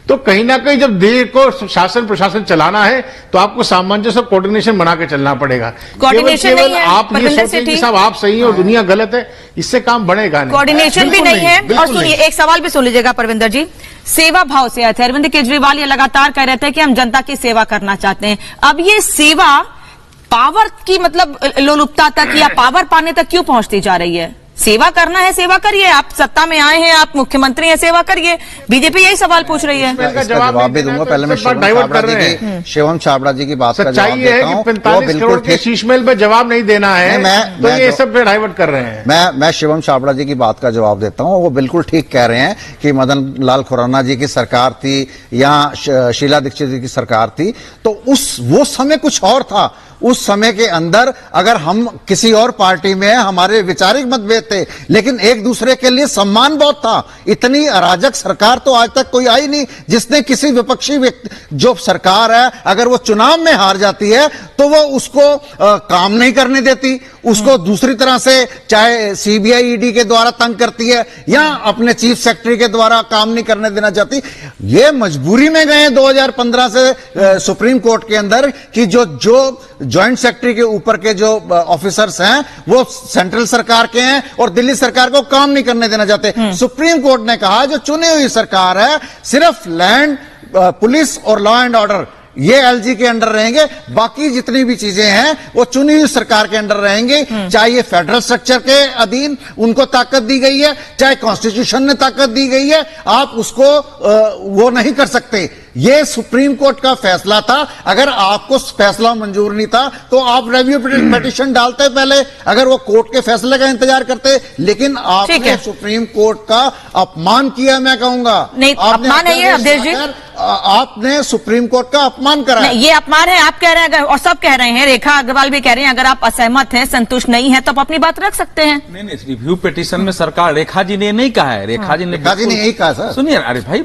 तो कहीं ना कहीं जब देश को शासन प्रशासन चलाना है तो आपको सामंजस्य और कोऑर्डिनेशन बना के चलना पड़ेगा। कोऑर्डिनेशन नहीं है, आप ये सोचें कि साहब आप सही हैं और दुनिया गलत है, इससे काम बढ़ेगा नहीं। कोऑर्डिनेशन भी नहीं है। और सुनिए, एक सवाल भी सुन लीजिएगा परविंदर जी, सेवा भाव से आए थे अरविंद केजरीवाल, ये लगातार कह रहे थे कि हम जनता की सेवा करना चाहते हैं। अब ये सेवा पावर की मतलब लोलुपता तक या पावर पाने तक क्यों पहुंचती जा रही है? सेवा करना है, सेवा करिए, आप सत्ता में आए हैं, आप मुख्यमंत्री हैं, सेवा करिए। बीजेपी यही सवाल पूछ रही है। इसका जवाब भी दूंगा। पहले मैं शिवम छाबड़ा जी की बात का जवाब देता हूं। 45 करोड़ के शीशमहल पे जवाब नहीं देना है, तो ये सब पे डाइवर्ट कर रहे हैं। मैं शिवम छाबड़ा जी की बात का जवाब देता हूं। वो बिल्कुल ठीक कह रहे हैं कि मदन लाल खुराना जी की सरकार थी या शीला दीक्षित जी की सरकार थी, तो वो समय कुछ और था। उस समय के अंदर अगर हम किसी और पार्टी में हमारे वैचारिक मतभेद थे, लेकिन एक दूसरे के लिए सम्मान बहुत था। इतनी अराजक सरकार तो आज तक कोई आई नहीं जिसने किसी विपक्षी जो सरकार है अगर वो चुनाव में हार जाती है तो वो उसको काम नहीं करने देती, उसको दूसरी तरह से चाहे सीबीआई ईडी के द्वारा तंग करती है या अपने चीफ सेक्रेटरी के द्वारा काम नहीं करने देना चाहती। ये मजबूरी में गए 2015 से सुप्रीम कोर्ट के अंदर कि जो ज्वाइंट सेक्रेटरी के ऊपर के जो ऑफिसर्स हैं वो सेंट्रल सरकार के हैं और दिल्ली सरकार को काम नहीं करने देना चाहते। सुप्रीम कोर्ट ने कहा जो चुनी हुई सरकार है सिर्फ लैंड पुलिस और लॉ एंड ऑर्डर ये एलजी के अंडर रहेंगे, बाकी जितनी भी चीजें हैं वो चुनी हुई सरकार के अंडर रहेंगे। चाहे ये फेडरल स्ट्रक्चर के अधीन उनको ताकत दी गई है, चाहे कॉन्स्टिट्यूशन ने ताकत दी गई है, आप उसको वो नहीं कर सकते। ये सुप्रीम कोर्ट का फैसला था। अगर आपको फैसला मंजूर नहीं था तो आप रिव्यू पिटीशन डालते पहले, अगर वो कोर्ट के फैसले का इंतजार करते। लेकिन आपने सुप्रीम कोर्ट का अपमान किया, मैं कहूंगा। नहीं, अपमान नहीं है अवधेश जी, आपने सुप्रीम कोर्ट का अपमान करा। ये अपमान है, आप कह रहे हैं और सब कह रहे हैं, रेखा अग्रवाल भी कह रहे हैं। अगर आप असहमत हैं, संतुष्ट नहीं है, तो आप अपनी बात रख सकते हैं। नहीं, रिव्यू पिटीशन में सरकार, रेखा जी ने नहीं कहा है, रेखा जी ने यही कहा सर। सुनिए, अरे भाई